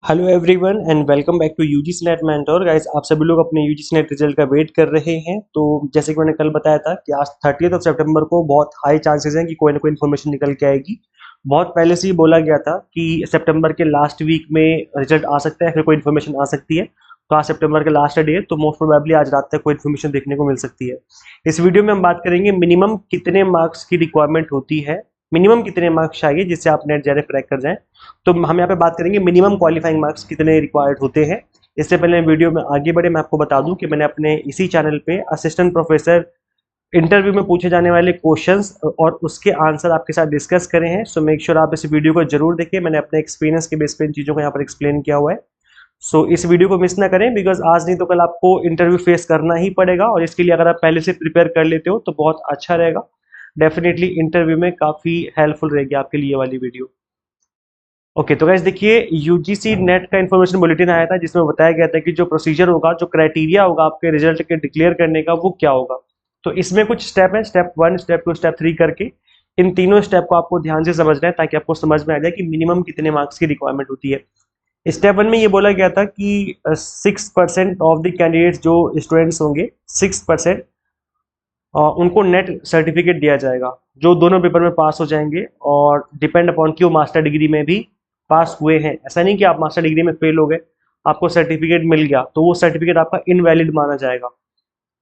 Hello everyone and welcome back to UGC NET mentor guys. आप सभी लोग अपने यूजीसी नेट रिजल्ट का वेट कर रहे हैं। तो जैसे कि मैंने कल बताया था कि आज 30 सितंबर को बहुत हाई चांसेस हैं कि कोई ना कोई इन्फॉर्मेशन निकल के आएगी। बहुत पहले से ही बोला गया था कि सितंबर के लास्ट वीक में रिजल्ट आ सकता है, फिर कोई इन्फॉर्मेशन आ सकती है। तो आज सितंबर का लास्ट डे है, तो मोस्ट प्रोबेबली आज रात तक कोई इन्फॉर्मेशन देखने को मिल सकती है। इस वीडियो में हम बात करेंगे मिनिमम कितने मार्क्स की रिक्वायरमेंट होती है, मिनिमम कितने मार्क्स चाहिए जिससे आप नेट जेआरएफ क्रैक कर जाएं। तो हम यहाँ पे बात करेंगे मिनिमम क्वालिफाइंग मार्क्स कितने रिक्वायर्ड होते हैं। इससे पहले वीडियो में आगे बढ़े, मैं आपको बता दूं कि मैंने अपने इसी चैनल पे असिस्टेंट प्रोफेसर इंटरव्यू में पूछे जाने वाले क्वेश्चंस और उसके आंसर आपके साथ डिस्कस करे हैं। सो मेक श्योर आप इस वीडियो को जरूर देखिए। मैंने अपने एक्सपीरियंस के बेस पे इन चीज़ों को यहाँ पर एक्सप्लेन किया हुआ है। सो इस वीडियो को मिस ना करें, बिकॉज आज नहीं तो कल आपको इंटरव्यू फेस करना ही पड़ेगा, और इसके लिए अगर आप पहले से प्रिपेयर कर लेते हो तो बहुत अच्छा रहेगा। डेफिनेटली इंटरव्यू में काफ़ी हेल्पफुल रहेगी आपके लिए ये वाली वीडियो। ओके तो गाइस देखिए, यूजीसी नेट का इन्फॉर्मेशन बुलेटिन आया था जिसमें बताया गया था कि जो प्रोसीजर होगा, जो क्राइटेरिया होगा आपके रिजल्ट के डिक्लेयर करने का, वो क्या होगा। तो इसमें कुछ स्टेप है, स्टेप 1, स्टेप 2, स्टेप 3 करके। इन तीनों स्टेप को आपको ध्यान से समझना है ताकि आपको समझ में आ जाए कि मिनिमम कितने मार्क्स की रिक्वायरमेंट होती है। स्टेप 1 में ये बोला गया था कि 6% ऑफ द कैंडिडेट्स जो स्टूडेंट्स होंगे, 6% उनको नेट सर्टिफिकेट दिया जाएगा, जो दोनों पेपर में पास हो जाएंगे, और डिपेंड अपॉन कि वो मास्टर डिग्री में भी पास हुए हैं। ऐसा नहीं कि आप मास्टर डिग्री में फेल हो गए, आपको सर्टिफिकेट मिल गया तो वो सर्टिफिकेट आपका इनवैलिड माना जाएगा।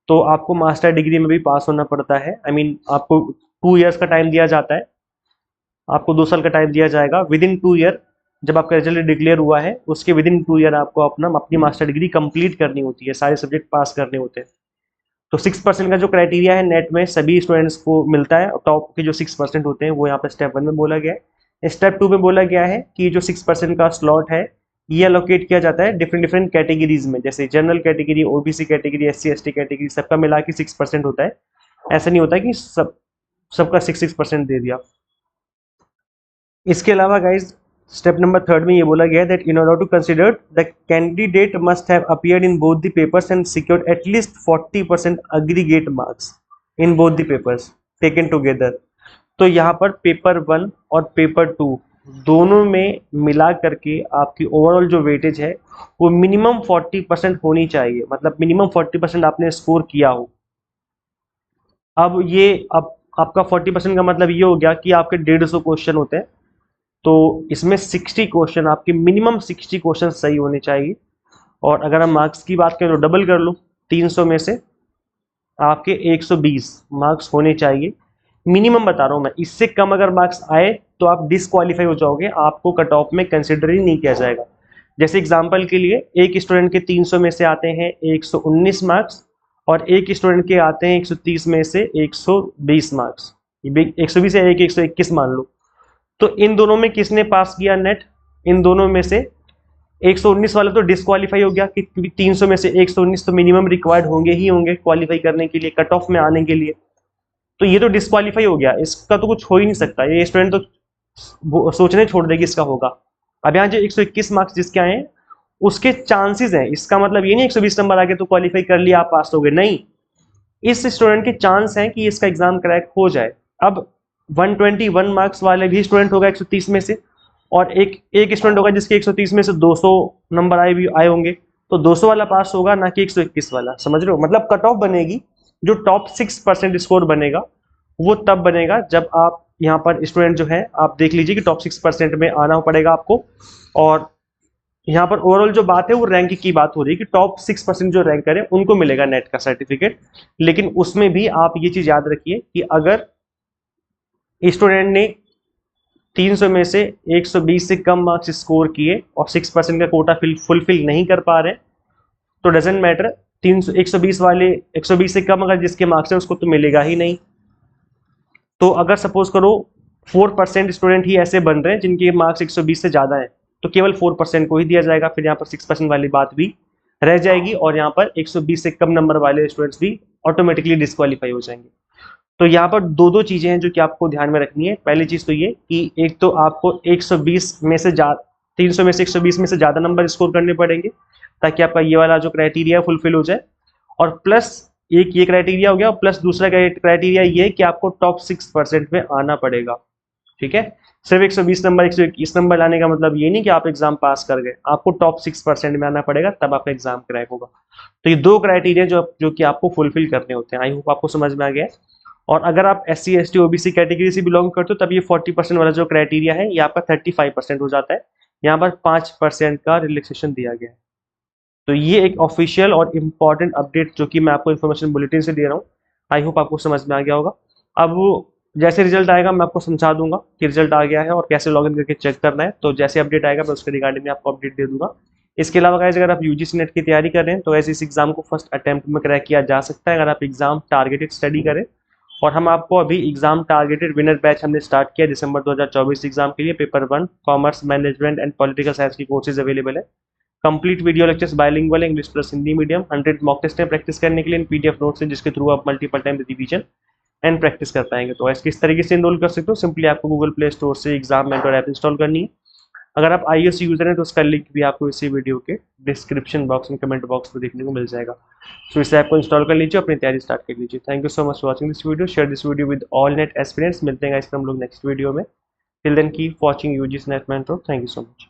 तो आपको मास्टर डिग्री में भी पास होना पड़ता है। आई मीन आपको 2 इयर्स का टाइम दिया जाता है, आपको 2 साल का टाइम दिया जाएगा। विद इन 2 ईयर जब आपका रिजल्ट डिक्लेयर हुआ है, उसके विद इन 2 ईयर आपको अपनी मास्टर डिग्री कंप्लीट करनी होती है, सारे सब्जेक्ट पास करने होते हैं। तो 6% का जो क्राइटेरिया है नेट में सभी स्टूडेंट्स को मिलता है। टॉप के जो 6% होते हैं वो यहाँ पर स्टेप 1 में बोला गया है। स्टेप 2 में बोला गया है कि जो 6% का स्लॉट है ये अलोकेट किया जाता है डिफरेंट डिफरेंट कैटेगरीज में, जैसे general category, OBC category, SC ST category, सबका मिला के 6% होता है। ऐसा नहीं होता कि सबका 6% दे दिया। इसके अलावा गाइज स्टेप नंबर 3 में ये बोला गया है that in order to consider the candidate must have appeared in both the papers and secured at least 40% aggregate marks in both the papers taken together. तो यहाँ पर पेपर 1 और पेपर 2 दोनों में मिला करके आपकी ओवरऑल जो वेटेज है वो मिनिमम 40% होनी चाहिए, मतलब मिनिमम 40% आपने स्कोर किया हो। अब आपका 40% का मतलब ये हो गया कि आपके 150 क्वेश्चन होते हैं, तो इसमें 60 क्वेश्चन, आपके मिनिमम 60 क्वेश्चन सही होने चाहिए। और अगर हम मार्क्स की बात करें तो डबल कर लो, 300 में से आपके 120 मार्क्स होने चाहिए। मिनिमम बता रहा हूं मैं, इससे कम अगर मार्क्स आए तो आप डिसक्वालीफाई हो जाओगे, आपको कट ऑफ में कंसिडर ही नहीं किया जाएगा। जैसे एग्जांपल के लिए एक स्टूडेंट के 300 में से आते हैं 119 मार्क्स, और एक स्टूडेंट के आते हैं 130 में से 120 मार्क्स। 120 या 121 मान लो। तो इन दोनों में किसने पास किया नेट? इन दोनों में से 119 वाला तो डिस्क्वालीफाई हो गया, क्योंकि 300 में से 119 तो मिनिमम रिक्वायर्ड होंगे ही होंगे क्वालिफाई करने के लिए, कट ऑफ में आने के लिए। तो ये तो डिस्क्वालीफाई हो गया, इसका तो कुछ हो ही नहीं सकता, ये स्टूडेंट तो सोचने छोड़ देगी इसका होगा। अब यहाँ जो 121 मार्क्स जिसके आए हैं उसके चांसेस हैं, इसका मतलब ये नहीं 120 नंबर आगे तो क्वालिफाई कर लिया आप पास हो गए, नहीं। इस स्टूडेंट के चांस हैं कि इसका एग्जाम क्रैक हो जाए। अब 121 मार्क्स वाले भी स्टूडेंट होगा 130 में से, और एक स्टूडेंट होगा जिसके 130 में से 200 नंबर आए होंगे, तो 200 वाला पास होगा ना कि 121 वाला। समझ रहे हो? मतलब कट ऑफ बनेगी, जो टॉप 6% स्कोर बनेगा वो तब बनेगा जब आप यहाँ पर स्टूडेंट जो है, आप देख लीजिए कि टॉप 6% में आना पड़ेगा आपको। और यहाँ पर ओवरऑल जो बात है वो रैंक की बात हो रही है कि टॉप 6% जो रैंक करे उनको मिलेगा नेट का सर्टिफिकेट। लेकिन उसमें भी आप ये चीज याद रखिए कि अगर स्टूडेंट ने 300 में से 120 से कम मार्क्स स्कोर किए और 6% का कोटा फुलफिल नहीं कर पा रहे, तो डजेंट मैटर, 120 से कम अगर जिसके मार्क्स है उसको तो मिलेगा ही नहीं। तो अगर सपोज करो 4% स्टूडेंट ही ऐसे बन रहे हैं जिनके मार्क्स 120 से ज्यादा है, तो केवल 4% को ही दिया जाएगा। फिर यहाँ पर 6% वाली बात भी रह जाएगी, और यहाँ पर 120 से कम नंबर वाले स्टूडेंट्स भी ऑटोमेटिकली डिस्क्वालीफाई हो जाएंगे। तो यहाँ पर दो चीजें हैं जो कि आपको ध्यान में रखनी है। पहली चीज तो ये कि एक तो आपको 120 में से 300 में से 120 में से ज्यादा नंबर स्कोर करने पड़ेंगे ताकि आपका ये वाला जो क्राइटेरिया फुलफिल हो जाए। और प्लस एक ये क्राइटेरिया हो गया, प्लस दूसरा क्राइटेरिया ये है कि आपको टॉप 6% में आना पड़ेगा। ठीक है, सिर्फ 120 नंबर 121 नंबर लाने का मतलब ये नहीं कि आप एग्जाम पास कर गए, आपको टॉप 6% में आना पड़ेगा, तब आपका एग्जाम क्रैक होगा। तो ये 2 क्राइटेरिया जो कि आपको फुलफिल करने होते हैं। आई होप आपको समझ में आ गया है। और अगर आप SC ST OBC कैटेगरी से बिलोंग करते हो, तब ये 40% वाला जो क्राइटेरिया है ये आपका 35% हो जाता है। यहाँ पर 5% का रिलैक्सेशन दिया गया है। तो ये एक ऑफिशियल और इम्पॉर्टेंट अपडेट जो कि मैं आपको इन्फॉर्मेशन बुलेटिन से दे रहा हूँ। आई होप आपको समझ में आ गया होगा। अब जैसे रिजल्ट आएगा मैं आपको समझा दूंगा कि रिजल्ट आ गया है और कैसे लॉगिन करके चेक करना है। तो जैसे अपडेट आएगा मैं उसके रिगार्डिंग में आपको अपडेट दे दूंगा। इसके अलावा गाइस, अगर आप UGC नेट की तैयारी कर रहे हैं तो ऐसे इस एग्जाम को फर्स्ट अटेम्प्ट में क्रैक किया जा सकता है, अगर आप एग्जाम टारगेटेड स्टडी करें। और हम आपको अभी एग्जाम टारगेटेड विनर बैच हमने स्टार्ट किया दिसंबर 2024 एग्जाम के लिए। Paper 1 commerce management and political science की कोर्सेज अवेलेबल है। Complete video lectures bilingual English plus Hindi medium, 100 mock test हैं प्रैक्टिस करने के लिए, PDF नोट्स हैं जिसके थ्रू आप multiple time revision and practice कर पाएंगे। तो ऐसे किस तरीके से इनरोल कर सकते हो, सिंपली आपको गूगल प्ले स्टोर से एग्जाम मेंटर ऐप इंस्टॉल करनी है। अगर आप iOS यूजर हैं तो उसका लिंक भी आपको इसी वीडियो के डिस्क्रिप्शन बॉक्स में कमेंट बॉक्स में देखने को मिल जाएगा। तो इस ऐप को इंस्टॉल कर लीजिए, अपनी तैयारी स्टार्ट कर लीजिए। Thank you so much for watching this video. Share this video with all NET aspirants. मिलते हैं गाइस हम लोग नेक्स्ट वीडियो में। Till then keep watching UGC NET mentor. Thank you so much.